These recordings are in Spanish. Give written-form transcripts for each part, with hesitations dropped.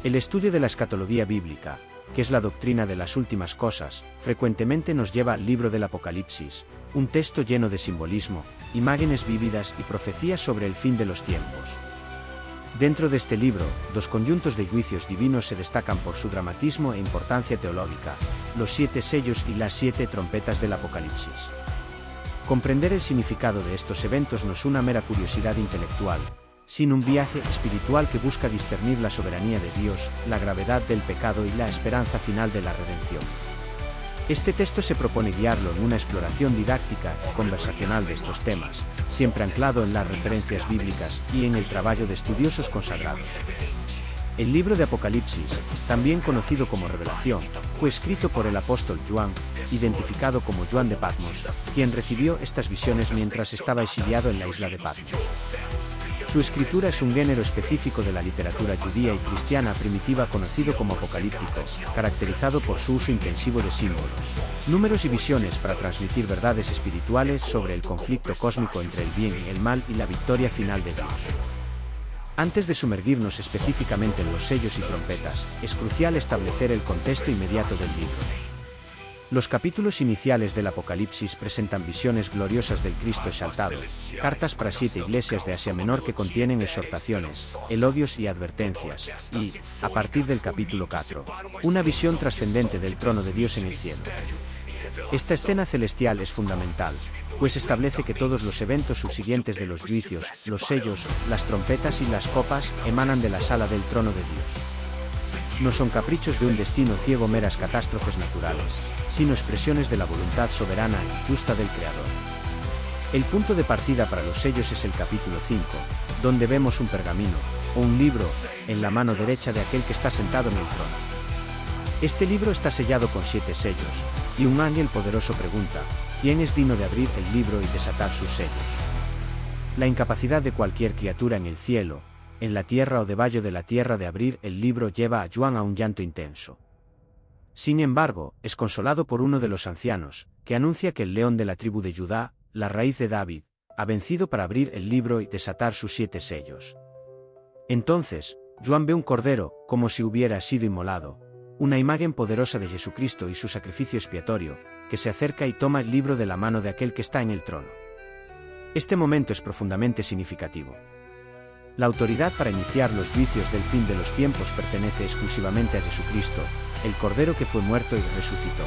El estudio de la escatología bíblica, que es la doctrina de las últimas cosas, frecuentemente nos lleva al libro del Apocalipsis, un texto lleno de simbolismo, imágenes vívidas y profecías sobre el fin de los tiempos. Dentro de este libro, dos conjuntos de juicios divinos se destacan por su dramatismo e importancia teológica, los 7 sellos y las 7 trompetas del Apocalipsis. Comprender el significado de estos eventos no es una mera curiosidad intelectual, sino un viaje espiritual que busca discernir la soberanía de Dios, la gravedad del pecado y la esperanza final de la redención. Este texto se propone guiarlo en una exploración didáctica y conversacional de estos temas, siempre anclado en las referencias bíblicas y en el trabajo de estudiosos consagrados. El libro de Apocalipsis, también conocido como Revelación, fue escrito por el apóstol Juan, identificado como Juan de Patmos, quien recibió estas visiones mientras estaba exiliado en la isla de Patmos. Su escritura es un género específico de la literatura judía y cristiana primitiva conocido como apocalíptico, caracterizado por su uso intensivo de símbolos, números y visiones para transmitir verdades espirituales sobre el conflicto cósmico entre el bien y el mal y la victoria final de Dios. Antes de sumergirnos específicamente en los sellos y trompetas, es crucial establecer el contexto inmediato del libro. Los capítulos iniciales del Apocalipsis presentan visiones gloriosas del Cristo exaltado, cartas para 7 iglesias de Asia Menor que contienen exhortaciones, elogios y advertencias, y, a partir del capítulo 4, una visión trascendente del trono de Dios en el cielo. Esta escena celestial es fundamental, pues establece que todos los eventos subsiguientes de los juicios, los sellos, las trompetas y las copas, emanan de la sala del trono de Dios. No son caprichos de un destino ciego meras catástrofes naturales, sino expresiones de la voluntad soberana y justa del Creador. El punto de partida para los sellos es el capítulo 5, donde vemos un pergamino, o un libro, en la mano derecha de aquel que está sentado en el trono. Este libro está sellado con 7 sellos, y un ángel poderoso pregunta, ¿quién es digno de abrir el libro y desatar sus sellos? La incapacidad de cualquier criatura en el cielo, en la tierra o debajo de la tierra de abrir el libro lleva a Juan a un llanto intenso. Sin embargo, es consolado por uno de los ancianos, que anuncia que el león de la tribu de Judá, la raíz de David, ha vencido para abrir el libro y desatar sus 7 sellos. Entonces, Juan ve un cordero, como si hubiera sido inmolado, una imagen poderosa de Jesucristo y su sacrificio expiatorio, que se acerca y toma el libro de la mano de aquel que está en el trono. Este momento es profundamente significativo. La autoridad para iniciar los juicios del fin de los tiempos pertenece exclusivamente a Jesucristo, el Cordero que fue muerto y resucitó.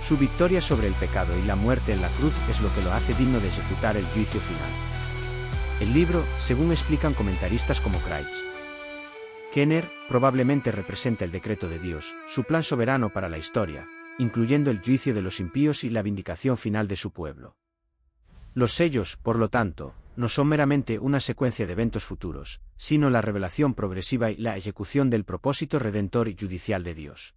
Su victoria sobre el pecado y la muerte en la cruz es lo que lo hace digno de ejecutar el juicio final. El libro, según explican comentaristas como Kreitz Kenner, probablemente representa el decreto de Dios, su plan soberano para la historia, incluyendo el juicio de los impíos y la vindicación final de su pueblo. Los sellos, por lo tanto, no son meramente una secuencia de eventos futuros, sino la revelación progresiva y la ejecución del propósito redentor y judicial de Dios.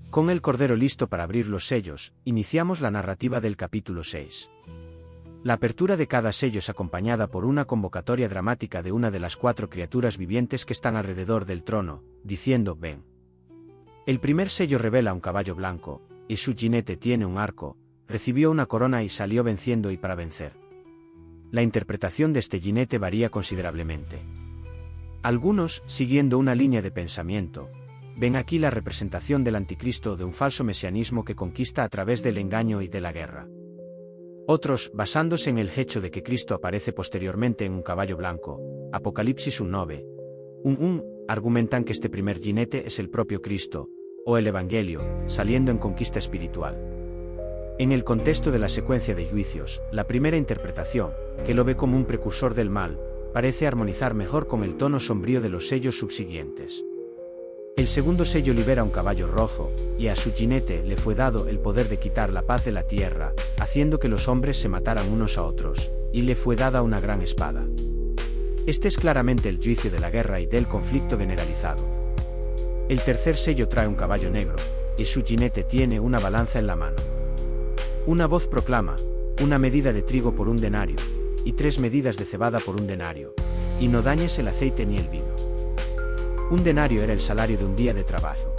Con el Cordero listo para abrir los sellos, iniciamos la narrativa del capítulo 6. La apertura de cada sello es acompañada por una convocatoria dramática de una de las 4 criaturas vivientes que están alrededor del trono, diciendo, ven. El primer sello revela un caballo blanco, y su jinete tiene un arco, recibió una corona y salió venciendo y para vencer. La interpretación de este jinete varía considerablemente. Algunos, siguiendo una línea de pensamiento, ven aquí la representación del anticristo o de un falso mesianismo que conquista a través del engaño y de la guerra. Otros, basándose en el hecho de que Cristo aparece posteriormente en un caballo blanco, Apocalipsis 1:9, argumentan que este primer jinete es el propio Cristo, o el Evangelio, saliendo en conquista espiritual. En el contexto de la secuencia de juicios, la primera interpretación, que lo ve como un precursor del mal, parece armonizar mejor con el tono sombrío de los sellos subsiguientes. El segundo sello libera un caballo rojo, y a su jinete le fue dado el poder de quitar la paz de la tierra, haciendo que los hombres se mataran unos a otros, y le fue dada una gran espada. Este es claramente el juicio de la guerra y del conflicto generalizado. El tercer sello trae un caballo negro, y su jinete tiene una balanza en la mano. Una voz proclama, una medida de trigo por un denario, y 3 medidas de cebada por un denario, y no dañes el aceite ni el vino. Un denario era el salario de un día de trabajo.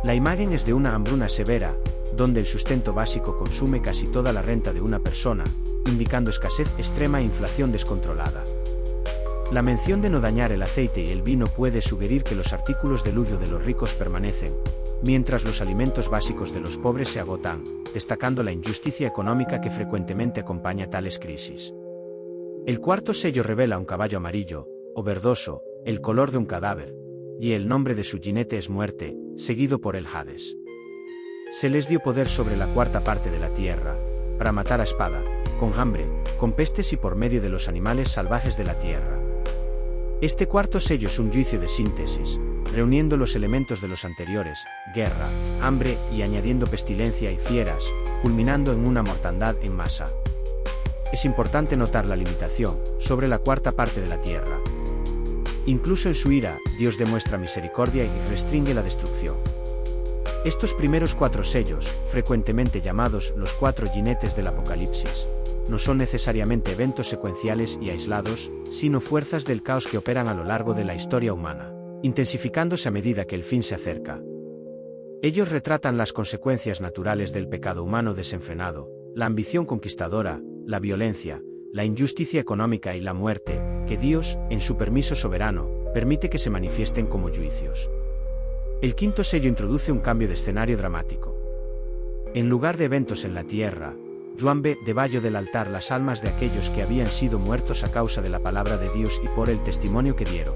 La imagen es de una hambruna severa, donde el sustento básico consume casi toda la renta de una persona, indicando escasez extrema e inflación descontrolada. La mención de no dañar el aceite y el vino puede sugerir que los artículos de lujo de los ricos permanecen, mientras los alimentos básicos de los pobres se agotan, destacando la injusticia económica que frecuentemente acompaña tales crisis. El cuarto sello revela un caballo amarillo, o verdoso, el color de un cadáver, y el nombre de su jinete es Muerte, seguido por el Hades. Se les dio poder sobre la cuarta parte de la tierra, para matar a espada, con hambre, con pestes y por medio de los animales salvajes de la tierra. Este cuarto sello es un juicio de síntesis, reuniendo los elementos de los anteriores, guerra, hambre y añadiendo pestilencia y fieras, culminando en una mortandad en masa. Es importante notar la limitación sobre la cuarta parte de la tierra. Incluso en su ira, Dios demuestra misericordia y restringe la destrucción. Estos primeros 4 sellos, frecuentemente llamados los 4 jinetes del Apocalipsis, no son necesariamente eventos secuenciales y aislados, sino fuerzas del caos que operan a lo largo de la historia humana, intensificándose a medida que el fin se acerca. Ellos retratan las consecuencias naturales del pecado humano desenfrenado, la ambición conquistadora, la violencia, la injusticia económica y la muerte, que Dios, en su permiso soberano, permite que se manifiesten como juicios. El quinto sello introduce un cambio de escenario dramático. En lugar de eventos en la tierra, Juan ve debajo del altar las almas de aquellos que habían sido muertos a causa de la palabra de Dios y por el testimonio que dieron.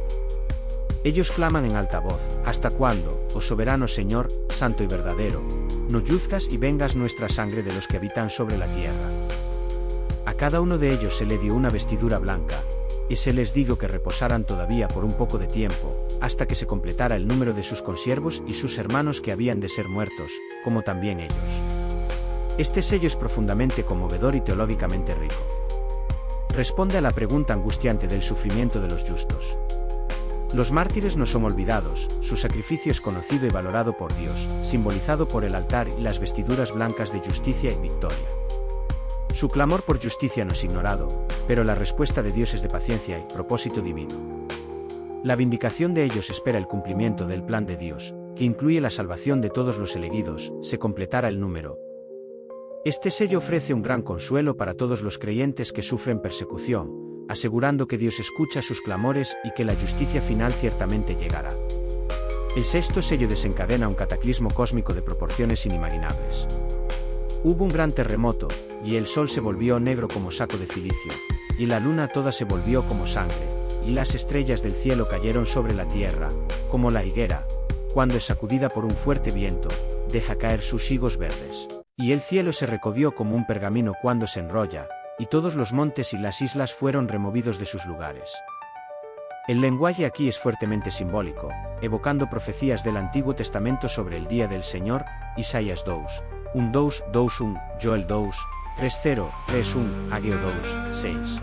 Ellos claman en alta voz: ¿hasta cuándo, oh soberano Señor, santo y verdadero, no juzgas y vengas nuestra sangre de los que habitan sobre la tierra? A cada uno de ellos se le dio una vestidura blanca, y se les dijo que reposaran todavía por un poco de tiempo, hasta que se completara el número de sus consiervos y sus hermanos que habían de ser muertos, como también ellos. Este sello es profundamente conmovedor y teológicamente rico. Responde a la pregunta angustiante del sufrimiento de los justos. Los mártires no son olvidados, su sacrificio es conocido y valorado por Dios, simbolizado por el altar y las vestiduras blancas de justicia y victoria. Su clamor por justicia no es ignorado, pero la respuesta de Dios es de paciencia y propósito divino. La vindicación de ellos espera el cumplimiento del plan de Dios, que incluye la salvación de todos los elegidos, se completara el número. Este sello ofrece un gran consuelo para todos los creyentes que sufren persecución, asegurando que Dios escucha sus clamores y que la justicia final ciertamente llegará. El sexto sello desencadena un cataclismo cósmico de proporciones inimaginables. Hubo un gran terremoto, y el sol se volvió negro como saco de cilicio, y la luna toda se volvió como sangre, y las estrellas del cielo cayeron sobre la tierra, como la higuera, cuando es sacudida por un fuerte viento, deja caer sus higos verdes. Y el cielo se recogió como un pergamino cuando se enrolla, y todos los montes y las islas fueron removidos de sus lugares. El lenguaje aquí es fuertemente simbólico, evocando profecías del Antiguo Testamento sobre el día del Señor, Isaías 2, 1-2, 2-1, Joel 2, 3-0, 3-1, Ageo 2, 6.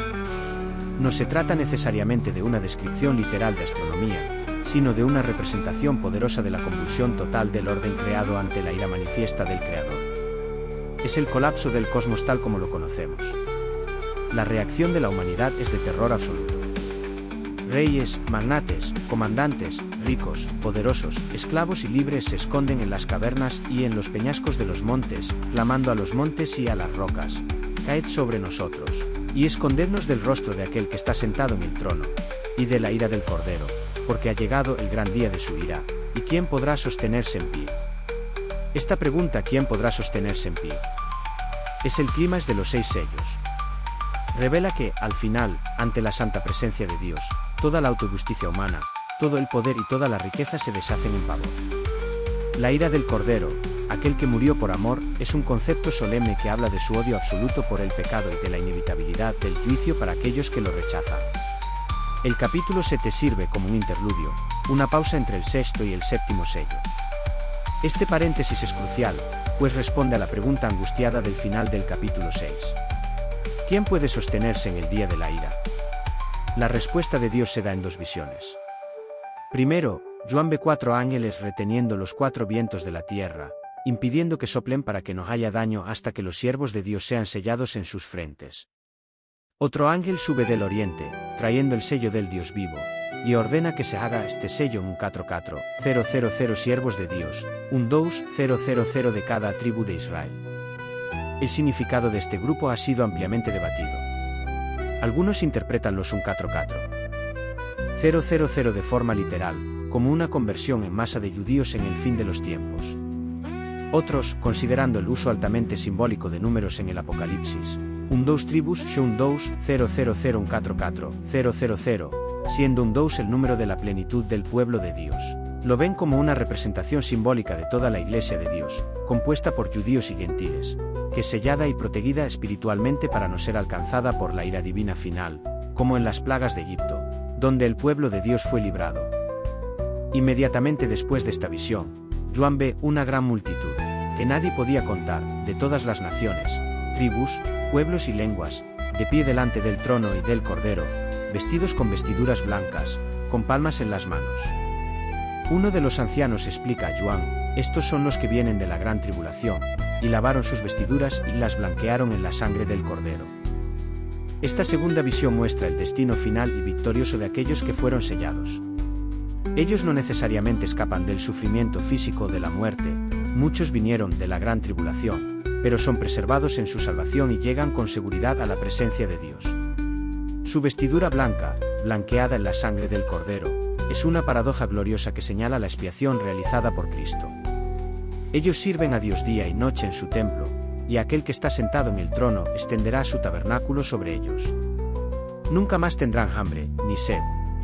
No se trata necesariamente de una descripción literal de astronomía, sino de una representación poderosa de la convulsión total del orden creado ante la ira manifiesta del Creador. Es el colapso del cosmos tal como lo conocemos. La reacción de la humanidad es de terror absoluto. Reyes, magnates, comandantes, ricos, poderosos, esclavos y libres se esconden en las cavernas y en los peñascos de los montes, clamando a los montes y a las rocas: caed sobre nosotros, y escondednos del rostro de aquel que está sentado en el trono, y de la ira del Cordero, porque ha llegado el gran día de su ira, ¿y quién podrá sostenerse en pie? Esta pregunta, ¿quién podrá sostenerse en pie?, es el clímax de los 6 sellos. Revela que, al final, ante la santa presencia de Dios, toda la autojusticia humana, todo el poder y toda la riqueza se deshacen en pavor. La ira del Cordero, aquel que murió por amor, es un concepto solemne que habla de su odio absoluto por el pecado y de la inevitabilidad del juicio para aquellos que lo rechazan. El capítulo 7 sirve como un interludio, una pausa entre el sexto y el séptimo sello. Este paréntesis es crucial, pues responde a la pregunta angustiada del final del capítulo 6. ¿Quién puede sostenerse en el día de la ira? La respuesta de Dios se da en 2 visiones. Primero, Juan ve 4 ángeles reteniendo los 4 vientos de la tierra, impidiendo que soplen para que no haya daño hasta que los siervos de Dios sean sellados en sus frentes. Otro ángel sube del oriente, trayendo el sello del Dios vivo, y ordena que se haga este sello en un 4-4, 000 siervos de Dios, un 2-000 de cada tribu de Israel. El significado de este grupo ha sido ampliamente debatido. Algunos interpretan los un 4-4. 000 de forma literal, como una conversión en masa de judíos en el fin de los tiempos. Otros, considerando el uso altamente simbólico de números en el Apocalipsis, un 2 tribus son 2, 000, siendo un 2 el número de la plenitud del pueblo de Dios. Lo ven como una representación simbólica de toda la Iglesia de Dios, compuesta por judíos y gentiles, que es sellada y protegida espiritualmente para no ser alcanzada por la ira divina final, como en las plagas de Egipto, donde el pueblo de Dios fue librado. Inmediatamente después de esta visión, Juan ve una gran multitud, que nadie podía contar, de todas las naciones, tribus, pueblos y lenguas, de pie delante del trono y del Cordero, vestidos con vestiduras blancas, con palmas en las manos. Uno de los ancianos explica a Juan: estos son los que vienen de la gran tribulación, y lavaron sus vestiduras y las blanquearon en la sangre del Cordero. Esta segunda visión muestra el destino final y victorioso de aquellos que fueron sellados. Ellos no necesariamente escapan del sufrimiento físico o de la muerte, muchos vinieron de la gran tribulación, pero son preservados en su salvación y llegan con seguridad a la presencia de Dios. Su vestidura blanca, blanqueada en la sangre del Cordero, es una paradoja gloriosa que señala la expiación realizada por Cristo. Ellos sirven a Dios día y noche en su templo, y aquel que está sentado en el trono extenderá su tabernáculo sobre ellos. Nunca más tendrán hambre, ni sed,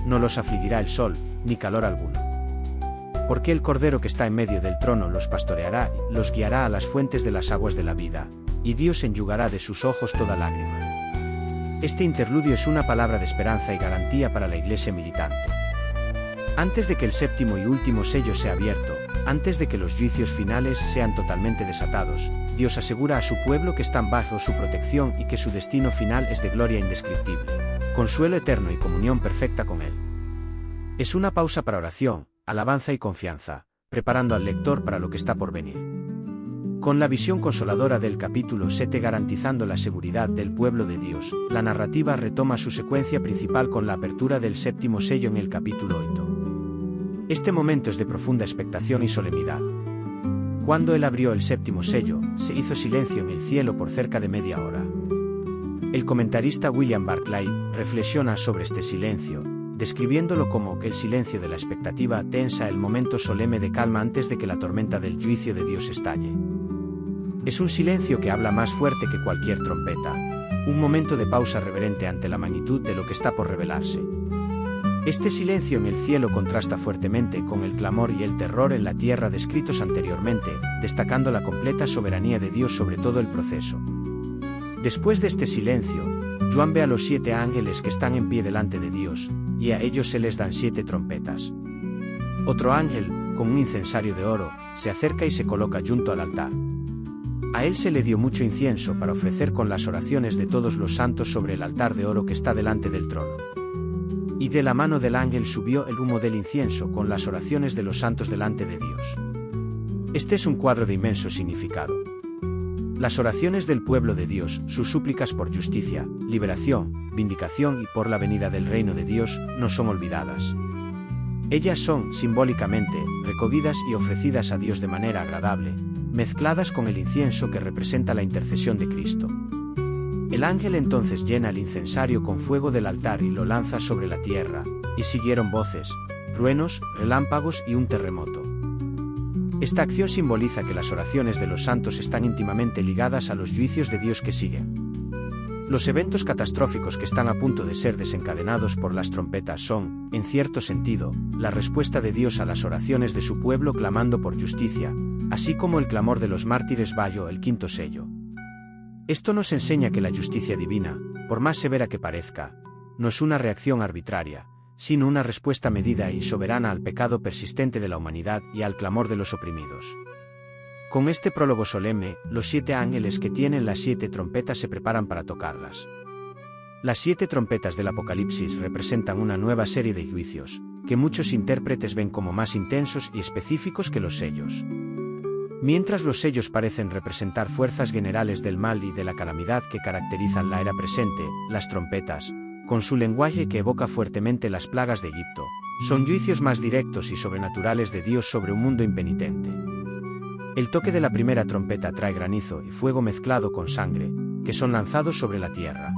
no los afligirá el sol, ni calor alguno. Porque el Cordero que está en medio del trono los pastoreará y los guiará a las fuentes de las aguas de la vida, y Dios enjugará de sus ojos toda lágrima. Este interludio es una palabra de esperanza y garantía para la Iglesia militante. Antes de que el séptimo y último sello sea abierto, antes de que los juicios finales sean totalmente desatados, Dios asegura a su pueblo que están bajo su protección y que su destino final es de gloria indescriptible, consuelo eterno y comunión perfecta con Él. Es una pausa para oración, alabanza y confianza, preparando al lector para lo que está por venir. Con la visión consoladora del capítulo 7 garantizando la seguridad del pueblo de Dios, la narrativa retoma su secuencia principal con la apertura del séptimo sello en el capítulo 8. Este momento es de profunda expectación y solemnidad. Cuando él abrió el séptimo sello, se hizo silencio en el cielo por cerca de media hora. El comentarista William Barclay reflexiona sobre este silencio, describiéndolo como el silencio de la expectativa tensa, el momento solemne de calma antes de que la tormenta del juicio de Dios estalle. Es un silencio que habla más fuerte que cualquier trompeta, un momento de pausa reverente ante la magnitud de lo que está por revelarse. Este silencio en el cielo contrasta fuertemente con el clamor y el terror en la tierra descritos anteriormente, destacando la completa soberanía de Dios sobre todo el proceso. Después de este silencio, Juan ve a los 7 ángeles que están en pie delante de Dios, y a ellos se les dan 7 trompetas. Otro ángel, con un incensario de oro, se acerca y se coloca junto al altar. A él se le dio mucho incienso para ofrecer con las oraciones de todos los santos sobre el altar de oro que está delante del trono. Y de la mano del ángel subió el humo del incienso con las oraciones de los santos delante de Dios. Este es un cuadro de inmenso significado. Las oraciones del pueblo de Dios, sus súplicas por justicia, liberación, vindicación y por la venida del reino de Dios, no son olvidadas. Ellas son, simbólicamente, recogidas y ofrecidas a Dios de manera agradable, mezcladas con el incienso que representa la intercesión de Cristo. El ángel entonces llena el incensario con fuego del altar y lo lanza sobre la tierra, y siguieron voces, truenos, relámpagos y un terremoto. Esta acción simboliza que las oraciones de los santos están íntimamente ligadas a los juicios de Dios que siguen. Los eventos catastróficos que están a punto de ser desencadenados por las trompetas son, en cierto sentido, la respuesta de Dios a las oraciones de su pueblo clamando por justicia, así como el clamor de los mártires bajo el quinto sello. Esto nos enseña que la justicia divina, por más severa que parezca, no es una reacción arbitraria, sino una respuesta medida y soberana al pecado persistente de la humanidad y al clamor de los oprimidos. Con este prólogo solemne, los 7 ángeles que tienen las 7 trompetas se preparan para tocarlas. Las 7 trompetas del Apocalipsis representan una nueva serie de juicios, que muchos intérpretes ven como más intensos y específicos que los sellos. Mientras los sellos parecen representar fuerzas generales del mal y de la calamidad que caracterizan la era presente, las trompetas, con su lenguaje que evoca fuertemente las plagas de Egipto, son juicios más directos y sobrenaturales de Dios sobre un mundo impenitente. El toque de la primera trompeta trae granizo y fuego mezclado con sangre, que son lanzados sobre la tierra.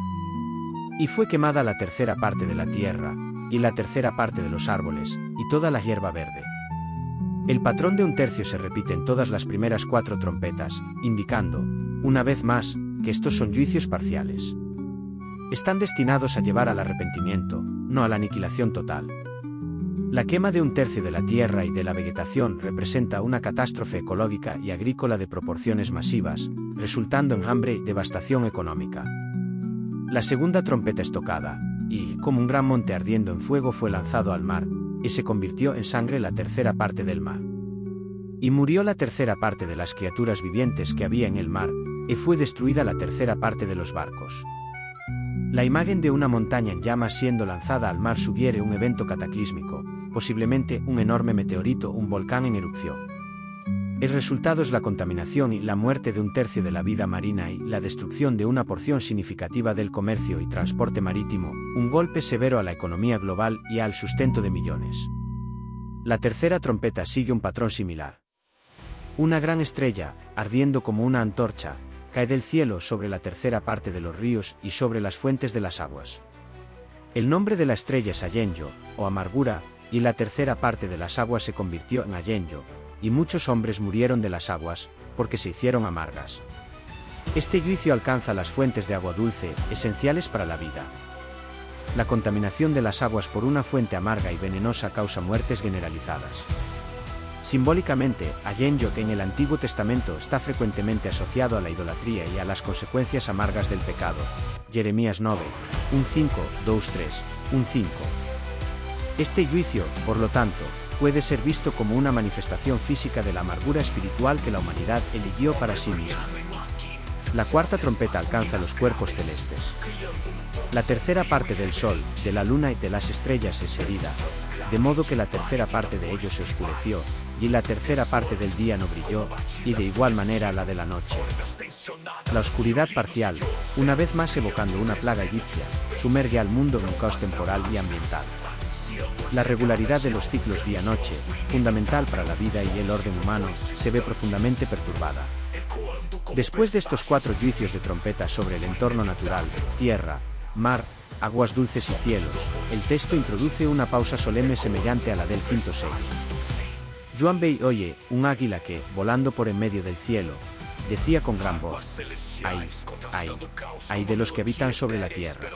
Y fue quemada la tercera parte de la tierra, y la tercera parte de los árboles, y toda la hierba verde. El patrón de 1/3 se repite en todas las primeras 4 trompetas, indicando, una vez más, que estos son juicios parciales. Están destinados a llevar al arrepentimiento, no a la aniquilación total. La quema de 1/3 de la tierra y de la vegetación representa una catástrofe ecológica y agrícola de proporciones masivas, resultando en hambre y devastación económica. La segunda trompeta es tocada, y, como un gran monte ardiendo en fuego, fue lanzado al mar, y se convirtió en sangre la tercera parte del mar. Y murió la tercera parte de las criaturas vivientes que había en el mar, y fue destruida la tercera parte de los barcos. La imagen de una montaña en llamas siendo lanzada al mar sugiere un evento cataclísmico, posiblemente un enorme meteorito o un volcán en erupción. El resultado es la contaminación y la muerte de 1/3 de la vida marina y la destrucción de una porción significativa del comercio y transporte marítimo, un golpe severo a la economía global y al sustento de millones. La tercera trompeta sigue un patrón similar. Una gran estrella, ardiendo como una antorcha, cae del cielo sobre la tercera parte de los ríos y sobre las fuentes de las aguas. El nombre de la estrella es Ayenjo, o amargura, y la tercera parte de las aguas se convirtió en Ayenjo, y muchos hombres murieron de las aguas, porque se hicieron amargas. Este juicio alcanza las fuentes de agua dulce, esenciales para la vida. La contaminación de las aguas por una fuente amarga y venenosa causa muertes generalizadas. Simbólicamente, Ayenjo en el Antiguo Testamento está frecuentemente asociado a la idolatría y a las consecuencias amargas del pecado. Jeremías 9, 1:5, 2:3, 1:5. Este juicio, por lo tanto, puede ser visto como una manifestación física de la amargura espiritual que la humanidad eligió para sí misma. La cuarta trompeta alcanza los cuerpos celestes. La tercera parte del sol, de la luna y de las estrellas es herida, de modo que la tercera parte de ellos se oscureció, y la tercera parte del día no brilló, y de igual manera la de la noche. La oscuridad parcial, una vez más evocando una plaga egipcia, sumerge al mundo en un caos temporal y ambiental. La regularidad de los ciclos día-noche, fundamental para la vida y el orden humano, se ve profundamente perturbada. Después de estos 4 juicios de trompeta sobre el entorno natural, tierra, mar, aguas dulces y cielos, el texto introduce una pausa solemne semejante a la del quinto sello. Joan Bay oye un águila que, volando por en medio del cielo, decía con gran voz: ¡ay, ay, ay de los que habitan sobre la tierra!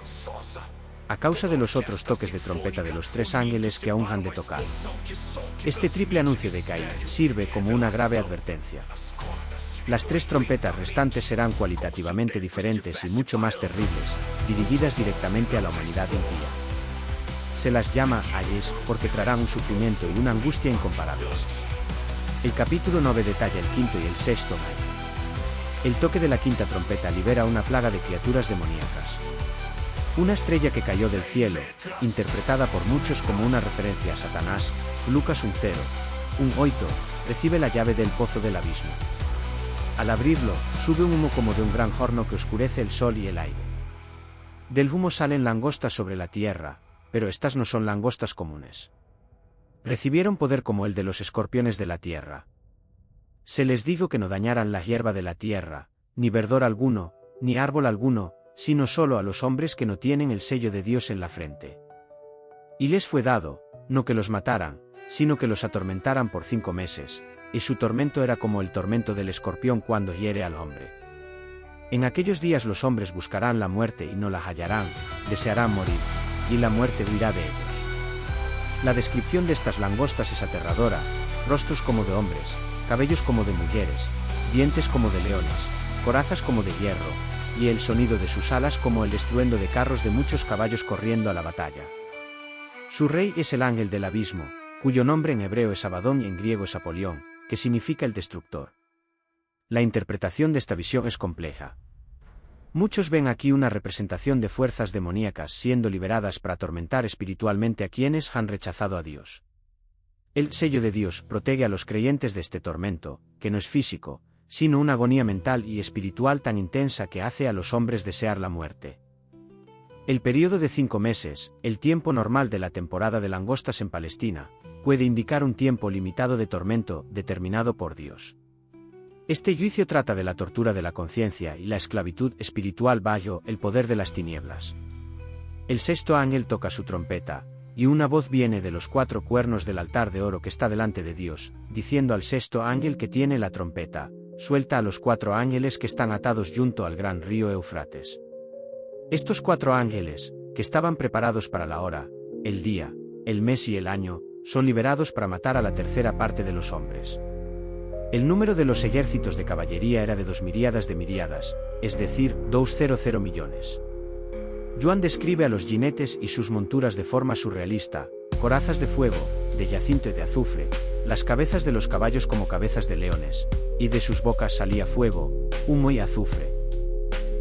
A causa de los otros toques de trompeta de los 3 ángeles que aún han de tocar. Este triple anuncio de Caín sirve como una grave advertencia. Las 3 trompetas restantes serán cualitativamente diferentes y mucho más terribles, dirigidas directamente a la humanidad impía. Se las llama ayes porque traerán un sufrimiento y una angustia incomparables. El capítulo 9 detalla el quinto y el sexto ay. El toque de la quinta trompeta libera una plaga de criaturas demoníacas. Una estrella que cayó del cielo, interpretada por muchos como una referencia a Satanás, Lucas 1:0, 1:8, recibe la llave del pozo del abismo. Al abrirlo, sube un humo como de un gran horno que oscurece el sol y el aire. Del humo salen langostas sobre la tierra, pero estas no son langostas comunes. Recibieron poder como el de los escorpiones de la tierra. Se les dijo que no dañaran la hierba de la tierra, ni verdor alguno, ni árbol alguno, sino solo a los hombres que no tienen el sello de Dios en la frente. Y les fue dado, no que los mataran, sino que los atormentaran por 5 meses, y su tormento era como el tormento del escorpión cuando hiere al hombre. En aquellos días los hombres buscarán la muerte y no la hallarán, desearán morir, y la muerte huirá de ellos. La descripción de estas langostas es aterradora: rostros como de hombres, cabellos como de mujeres, dientes como de leones, corazas como de hierro, y el sonido de sus alas como el estruendo de carros de muchos caballos corriendo a la batalla. Su rey es el ángel del abismo, cuyo nombre en hebreo es Abadón y en griego es Apolión, que significa el destructor. La interpretación de esta visión es compleja. Muchos ven aquí una representación de fuerzas demoníacas siendo liberadas para atormentar espiritualmente a quienes han rechazado a Dios. El sello de Dios protege a los creyentes de este tormento, que no es físico, sino una agonía mental y espiritual tan intensa que hace a los hombres desear la muerte. El período de 5 meses, el tiempo normal de la temporada de langostas en Palestina, puede indicar un tiempo limitado de tormento determinado por Dios. Este juicio trata de la tortura de la conciencia y la esclavitud espiritual bajo el poder de las tinieblas. El sexto ángel toca su trompeta, Y una voz viene de los 4 cuernos del altar de oro que está delante de Dios, diciendo al 6º ángel que tiene la trompeta: suelta a los 4 ángeles que están atados junto al gran río Eufrates. Estos 4 ángeles, que estaban preparados para la hora, el día, el mes y el año, son liberados para matar a la tercera parte de los hombres. El número de los ejércitos de caballería era de 2 miríadas de miríadas, es decir, 200 millones. Joan describe a los jinetes y sus monturas de forma surrealista: corazas de fuego, de yacinto y de azufre, las cabezas de los caballos como cabezas de leones, y de sus bocas salía fuego, humo y azufre.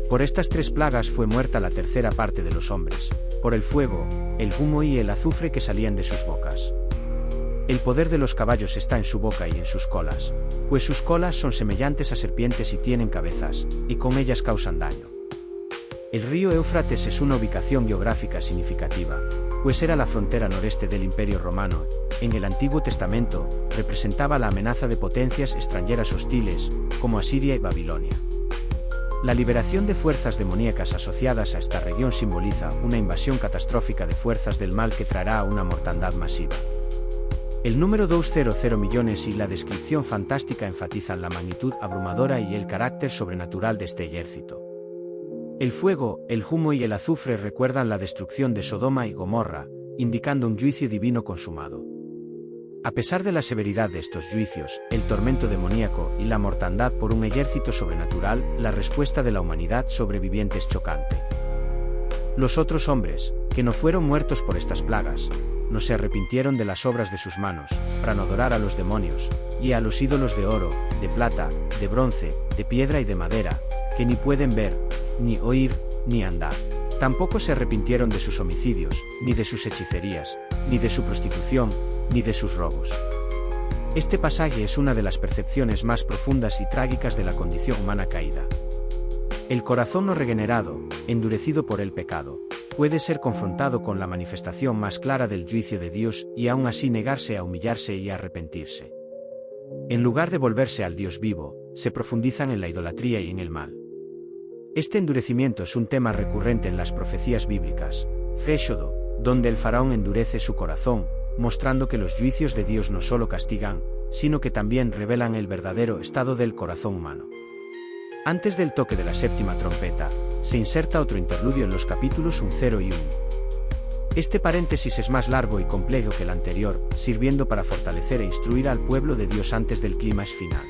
Por estas 3 plagas fue muerta la tercera parte de los hombres, por el fuego, el humo y el azufre que salían de sus bocas. El poder de los caballos está en su boca y en sus colas, pues sus colas son semejantes a serpientes y tienen cabezas, y con ellas causan daño. El río Éufrates es una ubicación geográfica significativa, pues era la frontera noreste del Imperio Romano. En el Antiguo Testamento, representaba la amenaza de potencias extranjeras hostiles, como Asiria y Babilonia. La liberación de fuerzas demoníacas asociadas a esta región simboliza una invasión catastrófica de fuerzas del mal que traerá una mortandad masiva. El número 200 millones y la descripción fantástica enfatizan la magnitud abrumadora y el carácter sobrenatural de este ejército. El fuego, el humo y el azufre recuerdan la destrucción de Sodoma y Gomorra, indicando un juicio divino consumado. A pesar de la severidad de estos juicios, el tormento demoníaco y la mortandad por un ejército sobrenatural, la respuesta de la humanidad sobreviviente es chocante. Los otros hombres, que no fueron muertos por estas plagas, no se arrepintieron de las obras de sus manos, para no adorar a los demonios, y a los ídolos de oro, de plata, de bronce, de piedra y de madera, que ni pueden ver, ni oír, ni andar. Tampoco se arrepintieron de sus homicidios, ni de sus hechicerías, ni de su prostitución, ni de sus robos. Este pasaje es una de las percepciones más profundas y trágicas de la condición humana caída. El corazón no regenerado, endurecido por el pecado, puede ser confrontado con la manifestación más clara del juicio de Dios y aún así negarse a humillarse y a arrepentirse. En lugar de volverse al Dios vivo, se profundizan en la idolatría y en el mal. Este endurecimiento es un tema recurrente en las profecías bíblicas, Éxodo, donde el faraón endurece su corazón, mostrando que los juicios de Dios no solo castigan, sino que también revelan el verdadero estado del corazón humano. Antes del toque de la séptima trompeta, se inserta otro interludio en los capítulos 1 y 1. Este paréntesis es más largo y complejo que el anterior, sirviendo para fortalecer e instruir al pueblo de Dios antes del clímax final.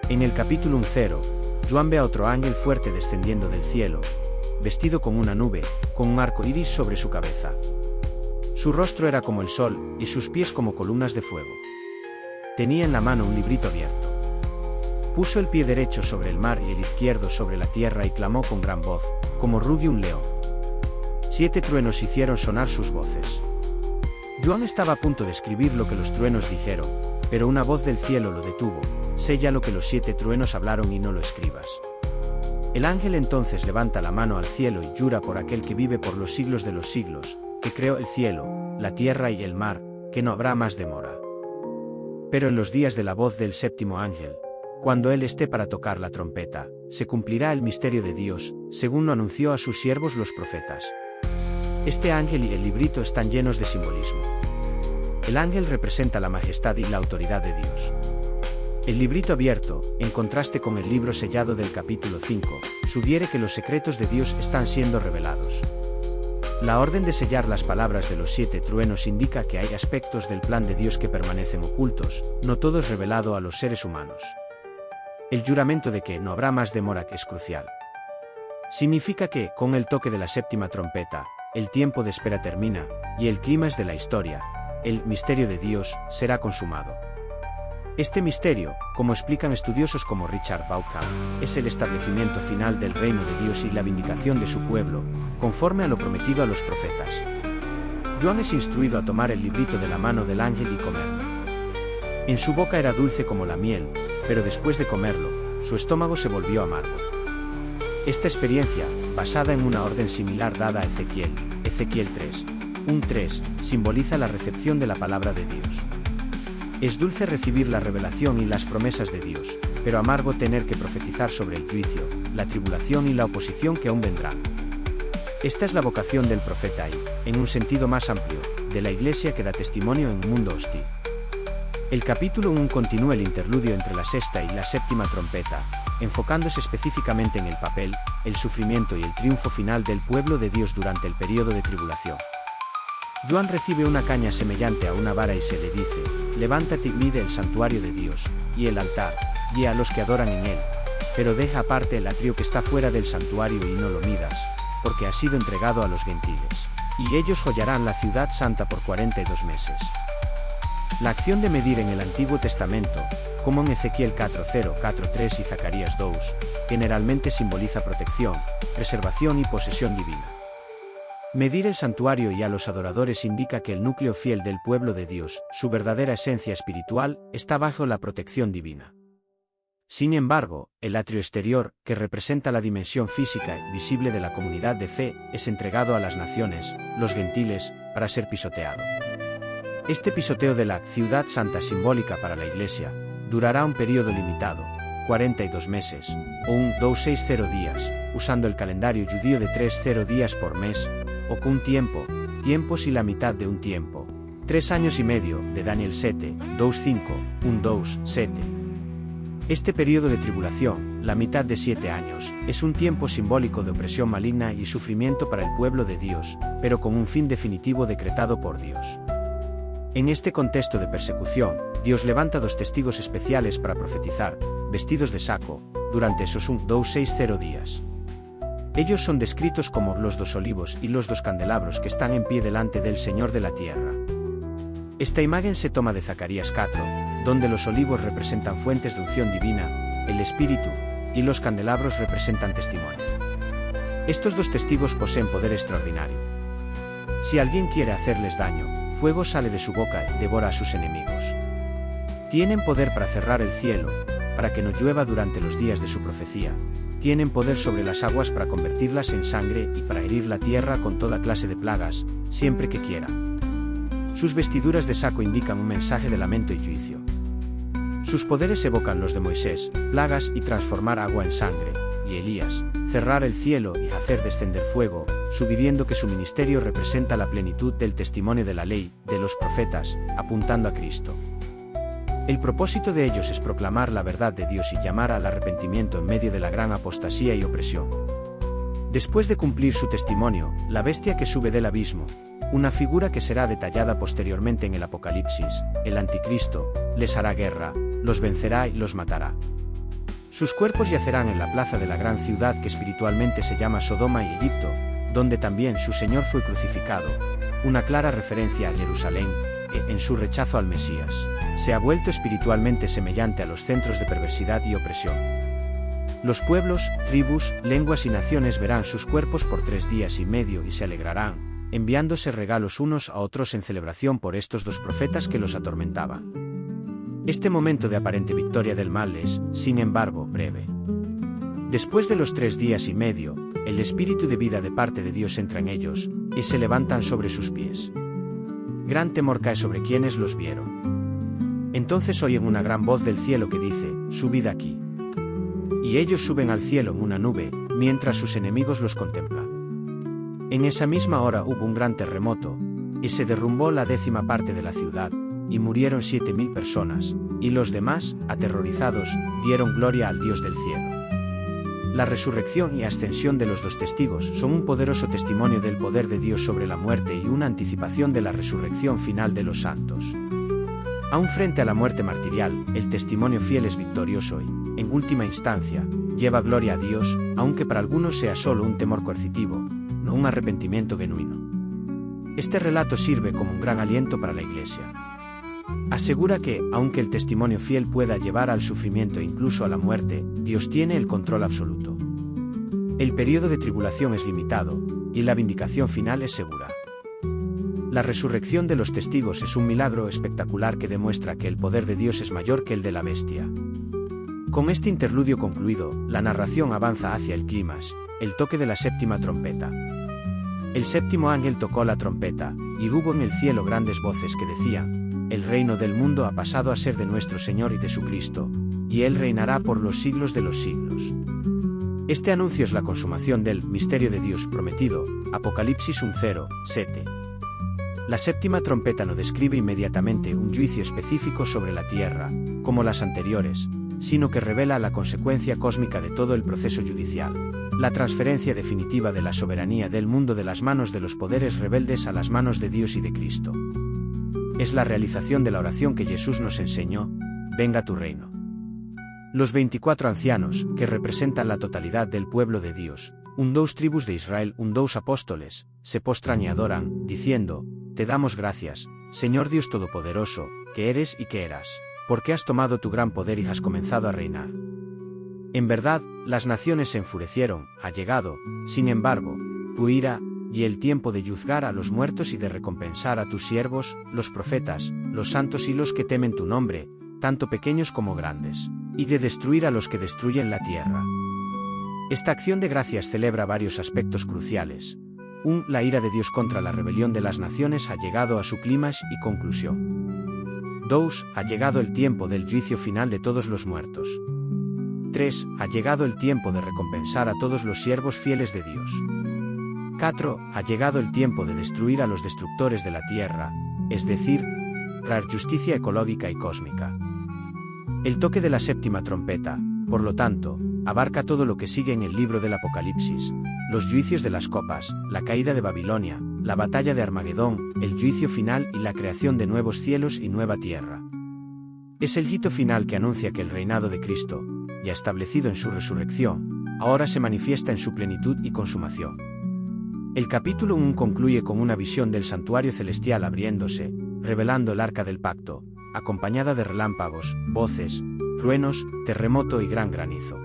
En el capítulo 1, Joan ve a otro ángel fuerte descendiendo del cielo, vestido como una nube, con un arco iris sobre su cabeza. Su rostro era como el sol, y sus pies como columnas de fuego. Tenía en la mano un librito abierto. Puso el pie derecho sobre el mar y el izquierdo sobre la tierra y clamó con gran voz, como rugió un león. 7 truenos hicieron sonar sus voces. Joan estaba a punto de escribir lo que los truenos dijeron, pero una voz del cielo lo detuvo: sella lo que los 7 truenos hablaron y no lo escribas. El ángel entonces levanta la mano al cielo y jura por aquel que vive por los siglos de los siglos, que creó el cielo, la tierra y el mar, que no habrá más demora. Pero en los días de la voz del séptimo ángel, cuando él esté para tocar la trompeta, se cumplirá el misterio de Dios, según lo anunció a sus siervos los profetas. Este ángel y el librito están llenos de simbolismo. El ángel representa la majestad y la autoridad de Dios. El librito abierto, en contraste con el libro sellado del capítulo 5, sugiere que los secretos de Dios están siendo revelados. La orden de sellar las palabras de los 7 truenos indica que hay aspectos del plan de Dios que permanecen ocultos, no todo es revelado a los seres humanos. El juramento de que no habrá más demora es crucial. Significa que, con el toque de la séptima trompeta, el tiempo de espera termina, y el clímax de la historia, el misterio de Dios, será consumado. Este misterio, como explican estudiosos como Richard Bauckham, es el establecimiento final del reino de Dios y la vindicación de su pueblo, conforme a lo prometido a los profetas. Joan es instruido a tomar el librito de la mano del ángel y comerlo. En su boca era dulce como la miel, pero después de comerlo, su estómago se volvió amargo. Esta experiencia, basada en una orden similar dada a Ezequiel 3, 1:3, simboliza la recepción de la palabra de Dios. Es dulce recibir la revelación y las promesas de Dios, pero amargo tener que profetizar sobre el juicio, la tribulación y la oposición que aún vendrán. Esta es la vocación del profeta y, en un sentido más amplio, de la Iglesia que da testimonio en un mundo hostil. El capítulo 1 continúa el interludio entre la sexta y la séptima trompeta, enfocándose específicamente en el papel, el sufrimiento y el triunfo final del pueblo de Dios durante el período de tribulación. Juan recibe una caña semejante a una vara y se le dice: levántate y mide el santuario de Dios, y el altar, y a los que adoran en él, pero deja aparte el atrio que está fuera del santuario y no lo midas, porque ha sido entregado a los gentiles, y ellos hollarán la ciudad santa por 42 meses. La acción de medir en el Antiguo Testamento, como en Ezequiel 4:0, 4:3 y Zacarías 2, generalmente simboliza protección, preservación y posesión divina. Medir el santuario y a los adoradores indica que el núcleo fiel del pueblo de Dios, su verdadera esencia espiritual, está bajo la protección divina. Sin embargo, el atrio exterior, que representa la dimensión física y visible de la comunidad de fe, es entregado a las naciones, los gentiles, para ser pisoteado. Este pisoteo de la ciudad santa simbólica para la Iglesia durará un periodo limitado, 42 meses, o un 260 días, usando el calendario judío de 30 días por mes, o con un tiempos y la mitad de un tiempo, 3 años y medio, de Daniel 7, 2:5, 2:7. Este periodo de tribulación, la mitad de 7 años, es un tiempo simbólico de opresión maligna y sufrimiento para el pueblo de Dios, pero con un fin definitivo decretado por Dios. En este contexto de persecución, Dios levanta 2 testigos especiales para profetizar, vestidos de saco, durante esos 260 días. Ellos son descritos como los 2 olivos y los 2 candelabros que están en pie delante del Señor de la tierra. Esta imagen se toma de Zacarías 4, donde los olivos representan fuentes de unción divina, el Espíritu, y los candelabros representan testimonio. Estos 2 testigos poseen poder extraordinario. Si alguien quiere hacerles daño, fuego sale de su boca y devora a sus enemigos. Tienen poder para cerrar el cielo, para que no llueva durante los días de su profecía. Tienen poder sobre las aguas para convertirlas en sangre y para herir la tierra con toda clase de plagas, siempre que quieran. Sus vestiduras de saco indican un mensaje de lamento y juicio. Sus poderes evocan los de Moisés, plagas y transformar agua en sangre, y Elías, cerrar el cielo y hacer descender fuego, sugiriendo que su ministerio representa la plenitud del testimonio de la ley, de los profetas, apuntando a Cristo. El propósito de ellos es proclamar la verdad de Dios y llamar al arrepentimiento en medio de la gran apostasía y opresión. Después de cumplir su testimonio, la bestia que sube del abismo, una figura que será detallada posteriormente en el Apocalipsis, el Anticristo, les hará guerra, los vencerá y los matará. Sus cuerpos yacerán en la plaza de la gran ciudad que espiritualmente se llama Sodoma y Egipto, donde también su Señor fue crucificado, una clara referencia a Jerusalén, que, en su rechazo al Mesías, se ha vuelto espiritualmente semejante a los centros de perversidad y opresión. Los pueblos, tribus, lenguas y naciones verán sus cuerpos por 3 días y medio y se alegrarán, enviándose regalos unos a otros en celebración por estos 2 profetas que los atormentaban. Este momento de aparente victoria del mal es, sin embargo, breve. Después de los 3 días y medio, el espíritu de vida de parte de Dios entra en ellos, y se levantan sobre sus pies. Gran temor cae sobre quienes los vieron. Entonces oyen una gran voz del cielo que dice: subid aquí. Y ellos suben al cielo en una nube, mientras sus enemigos los contemplan. En esa misma hora hubo un gran terremoto, y se derrumbó la 10ª parte de la ciudad, y murieron 7000 personas, y los demás, aterrorizados, dieron gloria al Dios del cielo. La resurrección y ascensión de los 2 testigos son un poderoso testimonio del poder de Dios sobre la muerte y una anticipación de la resurrección final de los santos. Aún frente a la muerte martirial, el testimonio fiel es victorioso y, en última instancia, lleva gloria a Dios, aunque para algunos sea solo un temor coercitivo, no un arrepentimiento genuino. Este relato sirve como un gran aliento para la Iglesia. Asegura que, aunque el testimonio fiel pueda llevar al sufrimiento e incluso a la muerte, Dios tiene el control absoluto. El periodo de tribulación es limitado, y la vindicación final es segura. La resurrección de los testigos es un milagro espectacular que demuestra que el poder de Dios es mayor que el de la bestia. Con este interludio concluido, la narración avanza hacia el clímax, el toque de la 7ª trompeta. El 7º ángel tocó la trompeta, y hubo en el cielo grandes voces que decían: el reino del mundo ha pasado a ser de nuestro Señor y de su Cristo, y Él reinará por los siglos de los siglos. Este anuncio es la consumación del misterio de Dios prometido, Apocalipsis 1:0-7. La séptima trompeta no describe inmediatamente un juicio específico sobre la tierra, como las anteriores, sino que revela la consecuencia cósmica de todo el proceso judicial, la transferencia definitiva de la soberanía del mundo de las manos de los poderes rebeldes a las manos de Dios y de Cristo. Es la realización de la oración que Jesús nos enseñó: venga tu reino. Los 24 ancianos, que representan la totalidad del pueblo de Dios, 12 tribus de Israel, 12 apóstoles, se postran y adoran, diciendo: te damos gracias, Señor Dios Todopoderoso, que eres y que eras, porque has tomado tu gran poder y has comenzado a reinar. En verdad, las naciones se enfurecieron, ha llegado, sin embargo, tu ira, y el tiempo de juzgar a los muertos y de recompensar a tus siervos, los profetas, los santos y los que temen tu nombre, tanto pequeños como grandes, y de destruir a los que destruyen la tierra. Esta acción de gracias celebra varios aspectos cruciales. 1. La ira de Dios contra la rebelión de las naciones ha llegado a su clímax y conclusión. 2. Ha llegado el tiempo del juicio final de todos los muertos. 3. Ha llegado el tiempo de recompensar a todos los siervos fieles de Dios. 4. Ha llegado el tiempo de destruir a los destructores de la tierra, es decir, traer justicia ecológica y cósmica. El toque de la séptima trompeta, por lo tanto, abarca todo lo que sigue en el libro del Apocalipsis: los juicios de las copas, la caída de Babilonia, la batalla de Armagedón, el juicio final y la creación de nuevos cielos y nueva tierra. Es el hito final que anuncia que el reinado de Cristo, ya establecido en su resurrección, ahora se manifiesta en su plenitud y consumación. El capítulo 1 concluye con una visión del santuario celestial abriéndose, revelando el arca del pacto, acompañada de relámpagos, voces, truenos, terremoto y gran granizo.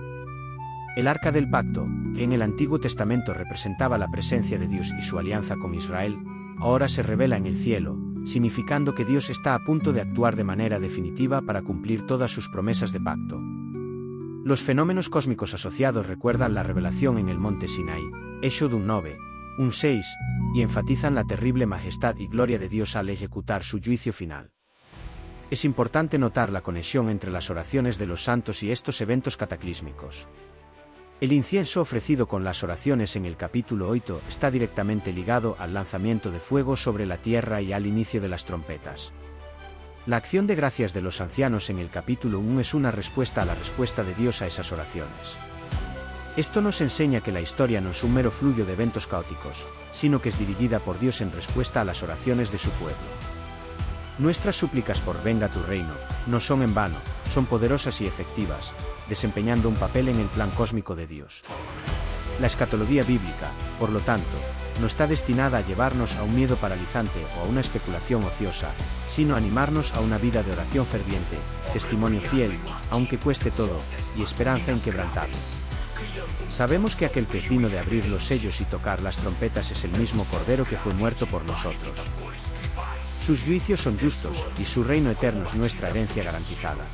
El arca del pacto, que en el Antiguo Testamento representaba la presencia de Dios y su alianza con Israel, ahora se revela en el cielo, significando que Dios está a punto de actuar de manera definitiva para cumplir todas sus promesas de pacto. Los fenómenos cósmicos asociados recuerdan la revelación en el monte Sinaí, Éxodo 1:9-1:6, y enfatizan la terrible majestad y gloria de Dios al ejecutar su juicio final. Es importante notar la conexión entre las oraciones de los santos y estos eventos cataclísmicos. El incienso ofrecido con las oraciones en el capítulo 8 está directamente ligado al lanzamiento de fuego sobre la tierra y al inicio de las trompetas. La acción de gracias de los ancianos en el capítulo 1 es una respuesta a la respuesta de Dios a esas oraciones. Esto nos enseña que la historia no es un mero flujo de eventos caóticos, sino que es dirigida por Dios en respuesta a las oraciones de su pueblo. Nuestras súplicas por venga tu reino, no son en vano, son poderosas y efectivas, desempeñando un papel en el plan cósmico de Dios. La escatología bíblica, por lo tanto, no está destinada a llevarnos a un miedo paralizante o a una especulación ociosa, sino a animarnos a una vida de oración ferviente, testimonio fiel, aunque cueste todo, y esperanza inquebrantable. Sabemos que aquel que es digno de abrir los sellos y tocar las trompetas es el mismo Cordero que fue muerto por nosotros. Sus juicios son justos, y su reino eterno es nuestra herencia garantizada.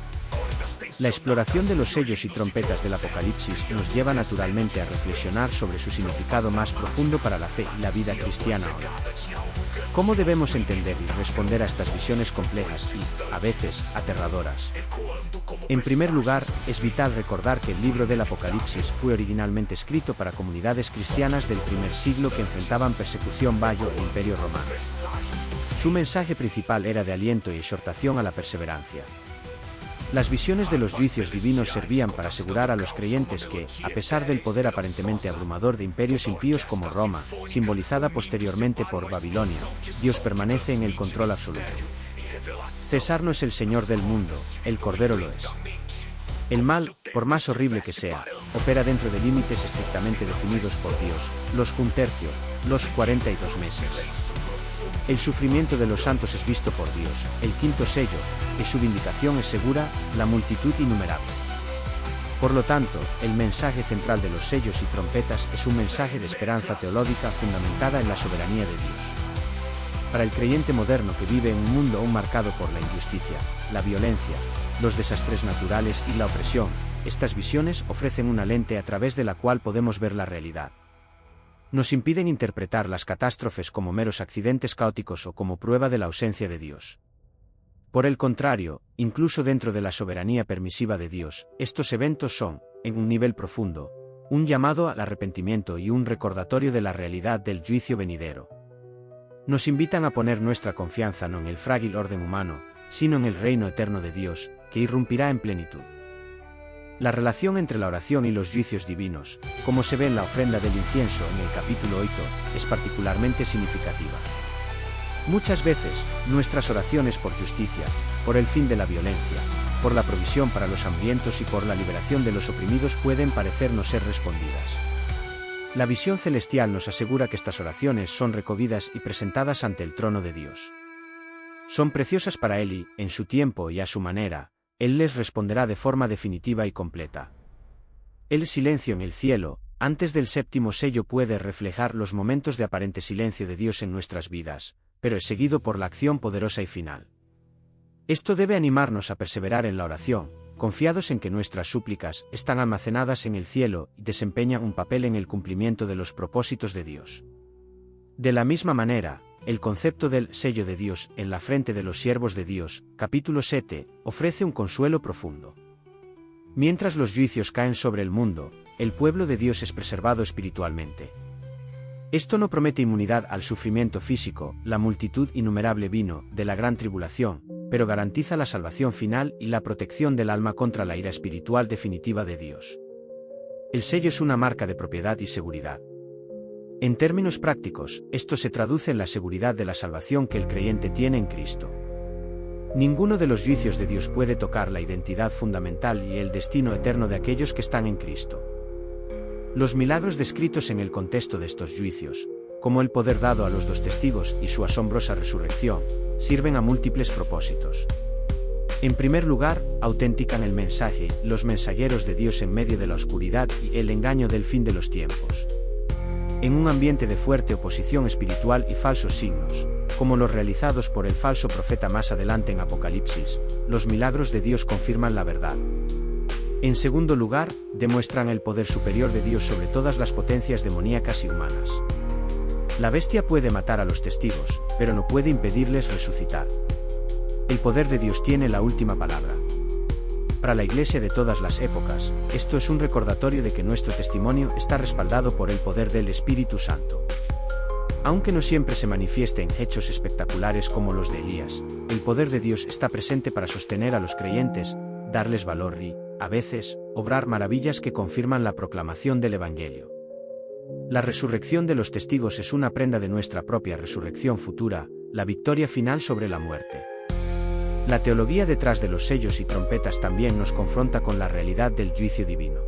La exploración de los sellos y trompetas del Apocalipsis nos lleva naturalmente a reflexionar sobre su significado más profundo para la fe y la vida cristiana ahora. ¿Cómo debemos entender y responder a estas visiones complejas y, a veces, aterradoras? En primer lugar, es vital recordar que el libro del Apocalipsis fue originalmente escrito para comunidades cristianas del primer siglo que enfrentaban persecución bajo el Imperio Romano. Su mensaje principal era de aliento y exhortación a la perseverancia. Las visiones de los juicios divinos servían para asegurar a los creyentes que, a pesar del poder aparentemente abrumador de imperios impíos como Roma, simbolizada posteriormente por Babilonia, Dios permanece en el control absoluto. César no es el Señor del mundo, el Cordero lo es. El mal, por más horrible que sea, opera dentro de límites estrictamente definidos por Dios, los 1/3, los 42 meses. El sufrimiento de los santos es visto por Dios, el quinto sello, y su vindicación es segura, la multitud innumerable. Por lo tanto, el mensaje central de los sellos y trompetas es un mensaje de esperanza teológica fundamentada en la soberanía de Dios. Para el creyente moderno que vive en un mundo aún marcado por la injusticia, la violencia, los desastres naturales y la opresión, estas visiones ofrecen una lente a través de la cual podemos ver la realidad. Nos impiden interpretar las catástrofes como meros accidentes caóticos o como prueba de la ausencia de Dios. Por el contrario, incluso dentro de la soberanía permisiva de Dios, estos eventos son, en un nivel profundo, un llamado al arrepentimiento y un recordatorio de la realidad del juicio venidero. Nos invitan a poner nuestra confianza no en el frágil orden humano, sino en el reino eterno de Dios, que irrumpirá en plenitud. La relación entre la oración y los juicios divinos, como se ve en la ofrenda del incienso en el capítulo 8, es particularmente significativa. Muchas veces, nuestras oraciones por justicia, por el fin de la violencia, por la provisión para los hambrientos y por la liberación de los oprimidos pueden parecer no ser respondidas. La visión celestial nos asegura que estas oraciones son recogidas y presentadas ante el trono de Dios. Son preciosas para Él y, en su tiempo y a su manera, Él les responderá de forma definitiva y completa. El silencio en el cielo, antes del séptimo sello, puede reflejar los momentos de aparente silencio de Dios en nuestras vidas, pero es seguido por la acción poderosa y final. Esto debe animarnos a perseverar en la oración, confiados en que nuestras súplicas están almacenadas en el cielo y desempeñan un papel en el cumplimiento de los propósitos de Dios. De la misma manera, el concepto del sello de Dios en la frente de los siervos de Dios, capítulo 7, ofrece un consuelo profundo. Mientras los juicios caen sobre el mundo, el pueblo de Dios es preservado espiritualmente. Esto no promete inmunidad al sufrimiento físico, la multitud innumerable vino de la gran tribulación, pero garantiza la salvación final y la protección del alma contra la ira espiritual definitiva de Dios. El sello es una marca de propiedad y seguridad. En términos prácticos, esto se traduce en la seguridad de la salvación que el creyente tiene en Cristo. Ninguno de los juicios de Dios puede tocar la identidad fundamental y el destino eterno de aquellos que están en Cristo. Los milagros descritos en el contexto de estos juicios, como el poder dado a los 2 testigos y su asombrosa resurrección, sirven a múltiples propósitos. En primer lugar, autentican el mensaje, los mensajeros de Dios en medio de la oscuridad y el engaño del fin de los tiempos. En un ambiente de fuerte oposición espiritual y falsos signos, como los realizados por el falso profeta más adelante en Apocalipsis, los milagros de Dios confirman la verdad. En segundo lugar, demuestran el poder superior de Dios sobre todas las potencias demoníacas y humanas. La bestia puede matar a los testigos, pero no puede impedirles resucitar. El poder de Dios tiene la última palabra. Para la Iglesia de todas las épocas, esto es un recordatorio de que nuestro testimonio está respaldado por el poder del Espíritu Santo. Aunque no siempre se manifieste en hechos espectaculares como los de Elías, el poder de Dios está presente para sostener a los creyentes, darles valor y, a veces, obrar maravillas que confirman la proclamación del Evangelio. La resurrección de los testigos es una prenda de nuestra propia resurrección futura, la victoria final sobre la muerte. La teología detrás de los sellos y trompetas también nos confronta con la realidad del juicio divino.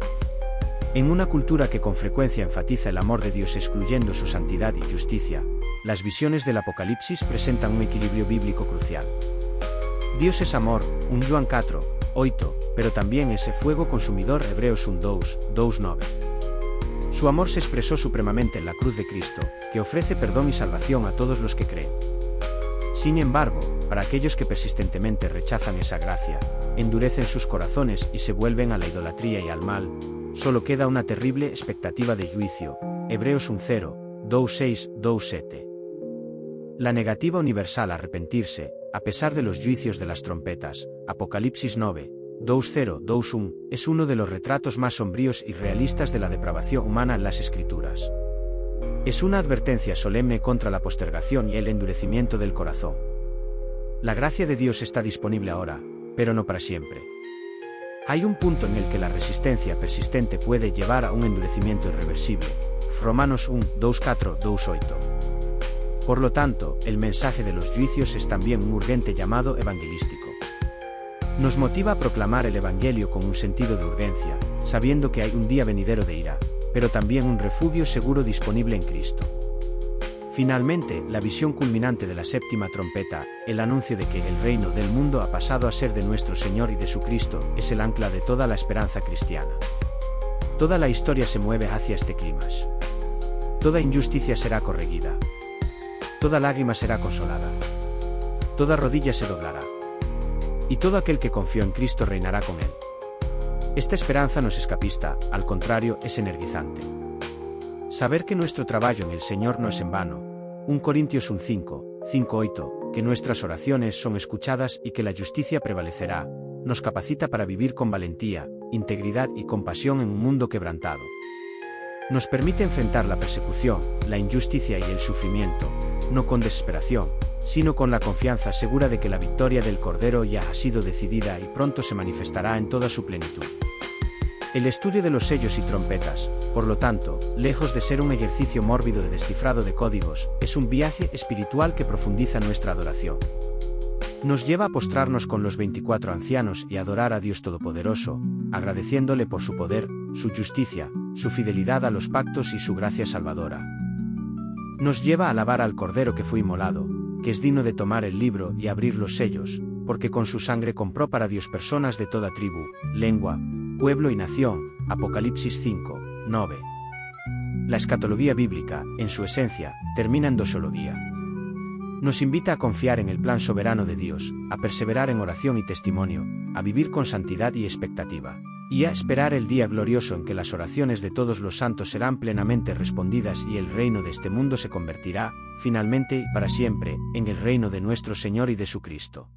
En una cultura que con frecuencia enfatiza el amor de Dios excluyendo su santidad y justicia, las visiones del Apocalipsis presentan un equilibrio bíblico crucial. Dios es amor, 1 Juan 4, 8, pero también es fuego consumidor, Hebreos 1, 2, 9. Su amor se expresó supremamente en la cruz de Cristo, que ofrece perdón y salvación a todos los que creen. Sin embargo, para aquellos que persistentemente rechazan esa gracia, endurecen sus corazones y se vuelven a la idolatría y al mal, solo queda una terrible expectativa de juicio, Hebreos 1:0, 2:6, 2:7. La negativa universal a arrepentirse, a pesar de los juicios de las trompetas, Apocalipsis 9, 2:0, 2:1, es uno de los retratos más sombríos y realistas de la depravación humana en las Escrituras. Es una advertencia solemne contra la postergación y el endurecimiento del corazón. La gracia de Dios está disponible ahora, pero no para siempre. Hay un punto en el que la resistencia persistente puede llevar a un endurecimiento irreversible. Romanos 1, 2:4, 2:8. Por lo tanto, el mensaje de los juicios es también un urgente llamado evangelístico. Nos motiva a proclamar el Evangelio con un sentido de urgencia, sabiendo que hay un día venidero de ira, pero también un refugio seguro disponible en Cristo. Finalmente, la visión culminante de la séptima trompeta, el anuncio de que el reino del mundo ha pasado a ser de nuestro Señor y de su Cristo, es el ancla de toda la esperanza cristiana. Toda la historia se mueve hacia este clímax. Toda injusticia será corregida. Toda lágrima será consolada. Toda rodilla se doblará. Y todo aquel que confió en Cristo reinará con él. Esta esperanza no es escapista, al contrario, es energizante. Saber que nuestro trabajo en el Señor no es en vano, 1 Corintios 5, 5:8, que nuestras oraciones son escuchadas y que la justicia prevalecerá, nos capacita para vivir con valentía, integridad y compasión en un mundo quebrantado. Nos permite enfrentar la persecución, la injusticia y el sufrimiento, no con desesperación, sino con la confianza segura de que la victoria del Cordero ya ha sido decidida y pronto se manifestará en toda su plenitud. El estudio de los sellos y trompetas, por lo tanto, lejos de ser un ejercicio mórbido de descifrado de códigos, es un viaje espiritual que profundiza nuestra adoración. Nos lleva a postrarnos con los 24 ancianos y adorar a Dios Todopoderoso, agradeciéndole por su poder, su justicia, su fidelidad a los pactos y su gracia salvadora. Nos lleva a alabar al Cordero que fue inmolado, que es digno de tomar el libro y abrir los sellos, porque con su sangre compró para Dios personas de toda tribu, lengua, pueblo y nación. Apocalipsis 5, 9. La escatología bíblica, en su esencia, termina en doxología. Nos invita a confiar en el plan soberano de Dios, a perseverar en oración y testimonio, a vivir con santidad y expectativa, y a esperar el día glorioso en que las oraciones de todos los santos serán plenamente respondidas y el reino de este mundo se convertirá, finalmente y para siempre, en el reino de nuestro Señor y de su Cristo.